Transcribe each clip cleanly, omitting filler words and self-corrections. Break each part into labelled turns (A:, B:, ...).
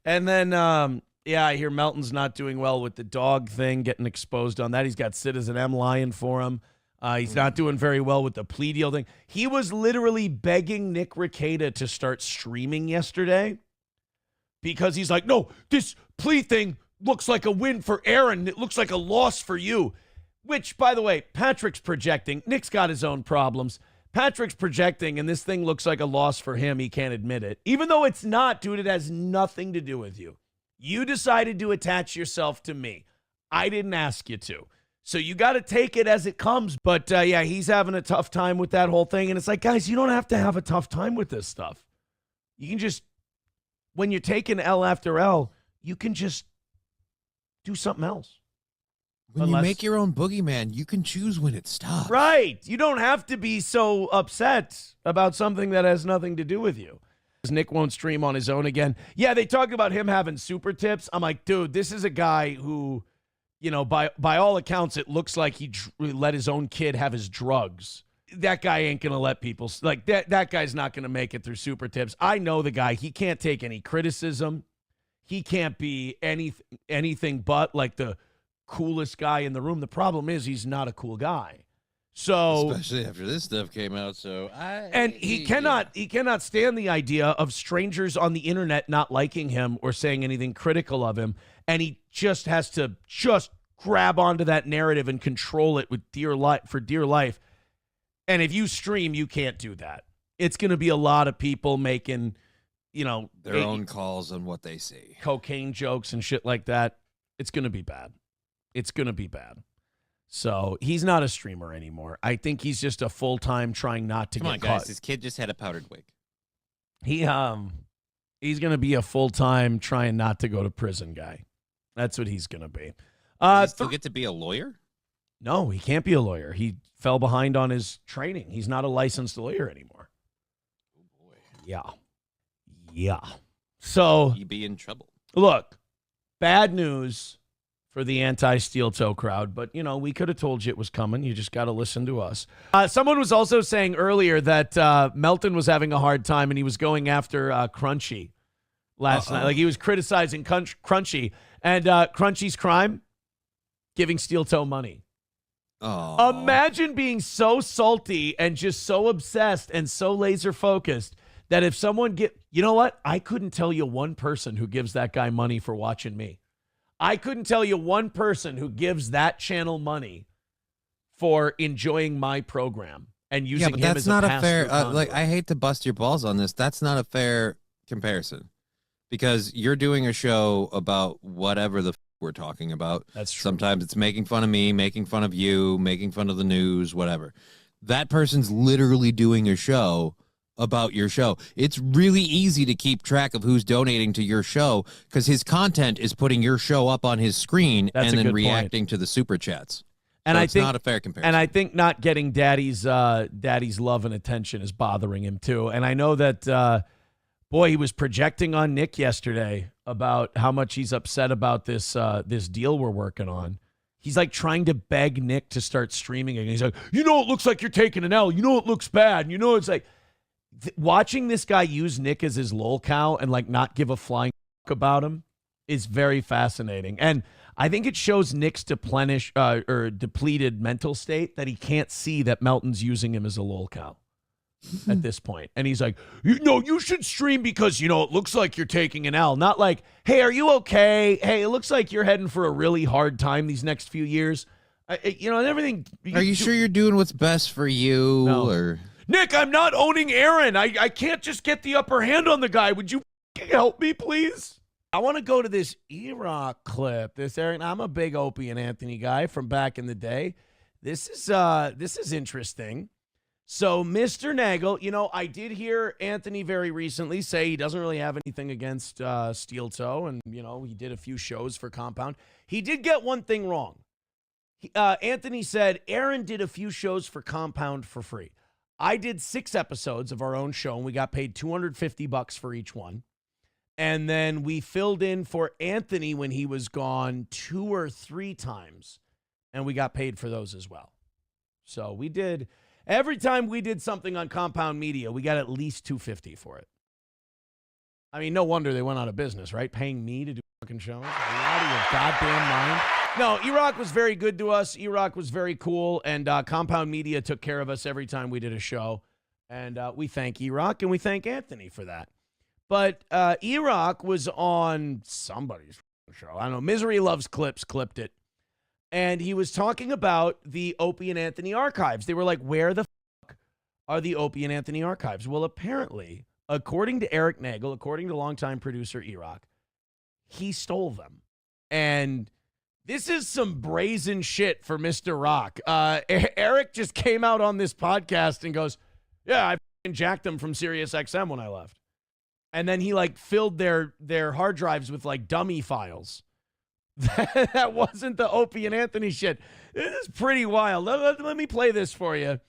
A: And then, yeah, I hear Melton's not doing well with the dog thing, getting exposed on that. He's got Citizen M lying for him. He's not doing very well with the plea deal thing. He was literally begging Nick Rekieta to start streaming yesterday because he's like, no, this plea thing looks like a win for Aaron. It looks like a loss for you. Which, by the way, Patrick's projecting. Nick's got his own problems. Patrick's projecting, and this thing looks like a loss for him. He can't admit it. Even though it's not, dude, it has nothing to do with you. You decided to attach yourself to me. I didn't ask you to. So you got to take it as it comes. But, yeah, he's having a tough time with that whole thing. And it's like, guys, you don't have to have a tough time with this stuff. You can just, when you're taking L after L, you can just do something else.
B: When you make your own boogeyman, you can choose when it stops.
A: Right. You don't have to be so upset about something that has nothing to do with you. Nick won't stream on his own again. Yeah, they talk about him having super tips. I'm like, dude, this is a guy who, you know, by all accounts, it looks like he let his own kid have his drugs. That guy ain't going to let people, like, that guy's not going to make it through super tips. I know the guy. He can't take any criticism. He can't be anything but, like, the coolest guy in the room. The problem is he's not a cool guy. So
B: especially after this stuff came out,
A: he cannot stand the idea of strangers on the internet not liking him or saying anything critical of him, and he just has to grab onto that narrative and control it with dear life. And if you stream, you can't do that. It's going to be a lot of people making, you know,
B: their own calls on what they see,
A: cocaine jokes and shit like that. It's going to be bad. It's going to be bad. So he's not a streamer anymore. I think he's just a full-time trying not to get caught.
B: Come on, guys. This kid just had a powdered wig.
A: He's going to be a full-time trying not to go to prison guy. That's what he's going to be.
B: Does he still get to be a lawyer?
A: No, he can't be a lawyer. He fell behind on his training. He's not a licensed lawyer anymore.
B: Oh, boy.
A: Yeah. So
B: he'd be in trouble.
A: Look, bad news for the anti-steel toe crowd, but, you know, we could have told you it was coming. You just got to listen to us. Someone was also saying earlier that Melton was having a hard time and he was going after Crunchy last night. Like, he was criticizing Crunchy. And Crunchy's crime? Giving steel toe money.
B: Oh.
A: Imagine being so salty and just so obsessed and so laser focused that if someone you know what? I couldn't tell you one person who gives that guy money for watching me. I couldn't tell you one person who gives that channel money for enjoying my program and using him as a pass-through.
B: That's not a fair. Like, I hate to bust your balls on this. That's not a fair comparison because you're doing a show about whatever the we're talking about.
A: That's true.
B: Sometimes it's making fun of me, making fun of you, making fun of the news, whatever. That person's literally doing a show about your show. It's really easy to keep track of who's donating to your show because his content is putting your show up on his screen and then reacting to the super chats.
A: And
B: so
A: it's
B: not a fair comparison.
A: And I think not getting daddy's love and attention is bothering him too. And I know that boy, he was projecting on Nick yesterday about how much he's upset about this deal we're working on. He's like trying to beg Nick to start streaming again. He's like, you know, it looks like you're taking an L. You know, it looks bad. You know, it's like watching this guy use Nick as his lol cow and like not give a flying about him is very fascinating. And I think it shows Nick's depleted mental state that he can't see that Melton's using him as a lol cow at this point. And he's like, you should stream because, you know, it looks like you're taking an L. Not like, hey, are you okay? Hey, it looks like you're heading for a really hard time these next few years. You know, and everything.
B: Are you sure you're doing what's best for you?
A: No.
B: Or
A: Nick, I'm not owning Aaron. I can't just get the upper hand on the guy. Would you help me, please? I want to go to this Erock clip. I'm a big Opie and Anthony guy from back in the day. This is interesting. So, Mr. Nagel, you know, I did hear Anthony very recently say he doesn't really have anything against Steel Toe, and, you know, he did a few shows for Compound. He did get one thing wrong. Anthony said Aaron did a few shows for Compound for free. I did 6 episodes of our own show, and we got paid $250 for each one. And then we filled in for Anthony when he was gone 2 or 3 times, and we got paid for those as well. So we did, every time we did something on Compound Media, we got at least $250 for it. I mean, no wonder they went out of business, right? Paying me to do fucking shows. Are you out of your goddamn mind? No, Erock was very good to us. Erock was very cool, and Compound Media took care of us every time we did a show. And we thank Erock, and we thank Anthony for that. But Erock was on somebody's show. I don't know. Misery Loves Clips clipped it. And he was talking about the Opie and Anthony archives. They were like, where the fuck are the Opie and Anthony archives? Well, apparently, according to Eric Nagel, according to longtime producer Erock, he stole them. And this is some brazen shit for Mr. Rock. Eric just came out on this podcast and goes, yeah, I fucking jacked them from Sirius XM when I left. And then he like filled their hard drives with like dummy files. That wasn't the Opie and Anthony shit. This is pretty wild. Let me play this for you.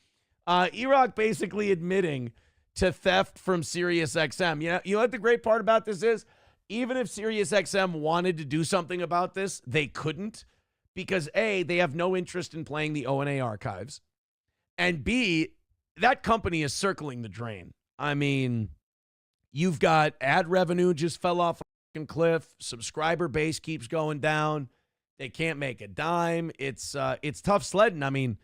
A: Erock basically admitting to theft from Sirius XM. You know what the great part about this is? Even if Sirius XM wanted to do something about this, they couldn't, because A, they have no interest in playing the O&A archives, and B, that company is circling the drain. I mean, you've got ad revenue just fell off a fucking cliff. Subscriber base keeps going down. They can't make a dime. It's tough sledding. I mean,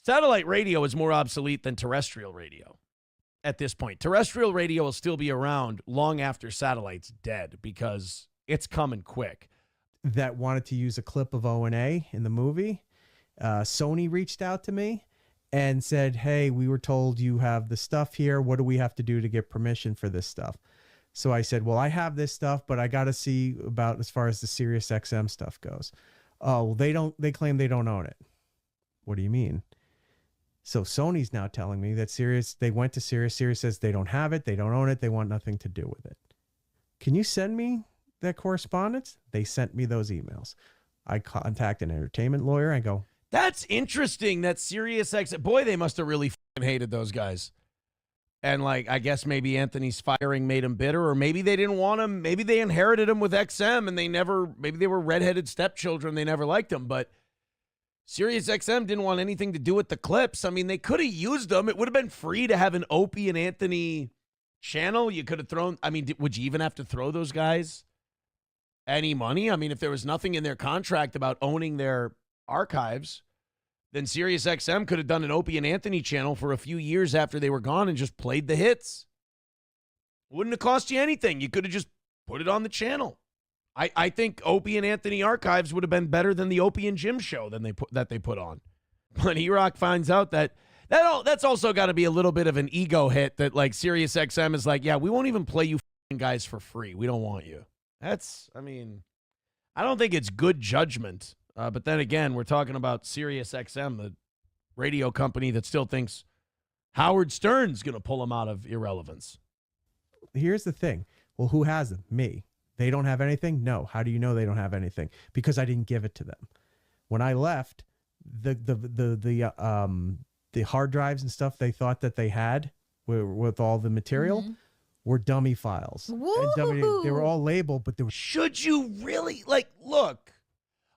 A: satellite radio is more obsolete than terrestrial radio at this point. Terrestrial radio will still be around long after satellite's dead because it's coming quick.
C: That wanted to use a clip of O&A in the movie. Sony reached out to me and said, hey, we were told you have the stuff here. What do we have to do to get permission for this stuff? So I said, well, I have this stuff, but I got to see about as far as the Sirius XM stuff goes. Oh, well, they claim they don't own it. What do you mean? So Sony's now telling me that they went to Sirius. Sirius says they don't have it. They don't own it. They want nothing to do with it. Can you send me that correspondence? They sent me those emails. I contact an entertainment lawyer. I go,
A: that's interesting that Sirius XM, boy, they must have really fucking hated those guys. And like, I guess maybe Anthony's firing made him bitter, or maybe they didn't want him. Maybe they inherited him with XM and maybe they were redheaded stepchildren. They never liked him, but Sirius XM didn't want anything to do with the clips. I mean, they could have used them. It would have been free to have an Opie and Anthony channel. You could have thrown, I mean, would you even have to throw those guys any money? I mean, if there was nothing in their contract about owning their archives, then Sirius XM could have done an Opie and Anthony channel for a few years after they were gone and just played the hits. Wouldn't have cost you anything. You could have just put it on the channel. I think Opie and Anthony archives would have been better than the Opie and Jim show that they put on. But Erock finds out that's also got to be a little bit of an ego hit that like Sirius XM is like, yeah, we won't even play you guys for free. We don't want you. I don't think it's good judgment. But then again, we're talking about Sirius XM, the radio company that still thinks Howard Stern's going to pull them out of irrelevance.
C: Here's the thing. Well, who has them? Me. They don't have anything? No. How do you know they don't have anything? Because I didn't give it to them. When I left, the hard drives and stuff they thought that they had with all the material were dummy files. And they were all labeled, but they were.
A: Should you really look?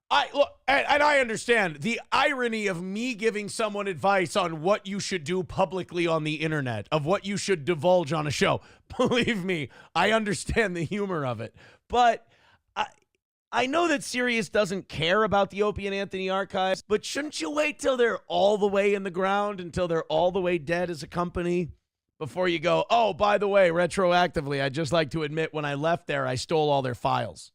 A: I understand the irony of me giving someone advice on what you should do publicly on the internet, of what you should divulge on a show. Believe me, I understand the humor of it. But I know that Sirius doesn't care about the Opie and Anthony archives, but shouldn't you wait till they're all the way in the ground, until they're all the way dead as a company, before you go, oh, by the way, retroactively, I'd just like to admit when I left there, I stole all their files.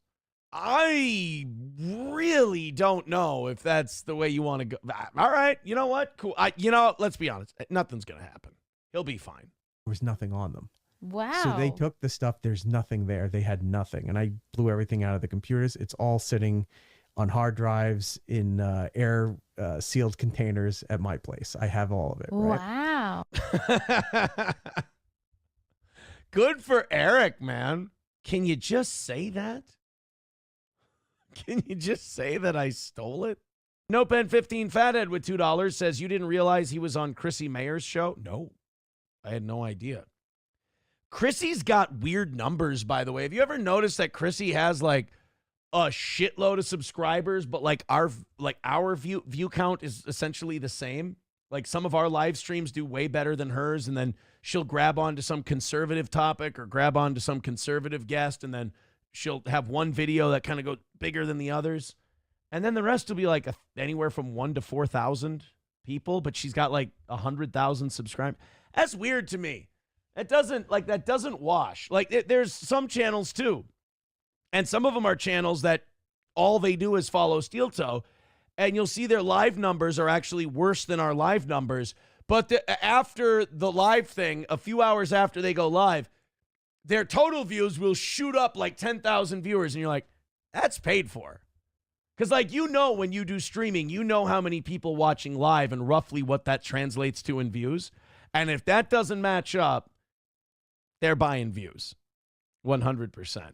A: I really don't know if that's the way you want to go. All right, you know what? Cool. Let's be honest. Nothing's going to happen. He'll be fine.
C: There was nothing on them.
D: Wow.
C: So they took the stuff. There's nothing there. They had nothing. And I blew everything out of the computers. It's all sitting on hard drives in air sealed containers at my place. I have all of it.
D: Wow.
A: Right? Good for Eric, man. Can you just say that? Can you just say that I stole it? NoPen15 Fathead with $2 says, you didn't realize he was on Chrissy Mayer's show? No, I had no idea. Chrissy's got weird numbers, by the way. Have you ever noticed that Chrissy has like a shitload of subscribers, but like our view count is essentially the same? Like some of our live streams do way better than hers, and then she'll grab onto some conservative topic or grab onto some conservative guest, and then she'll have one video that kind of goes bigger than the others. And then the rest will be like anywhere from 1,000 to 4,000 people, but she's got like 100,000 subscribers. That's weird to me. That doesn't wash. Like there's some channels too. And some of them are channels that all they do is follow Steel Toe. And you'll see their live numbers are actually worse than our live numbers. But after the live thing, a few hours after they go live, their total views will shoot up like 10,000 viewers. And you're like, that's paid for. Because, like, when you do streaming, you know how many people watching live and roughly what that translates to in views. And if that doesn't match up, they're buying views. 100%.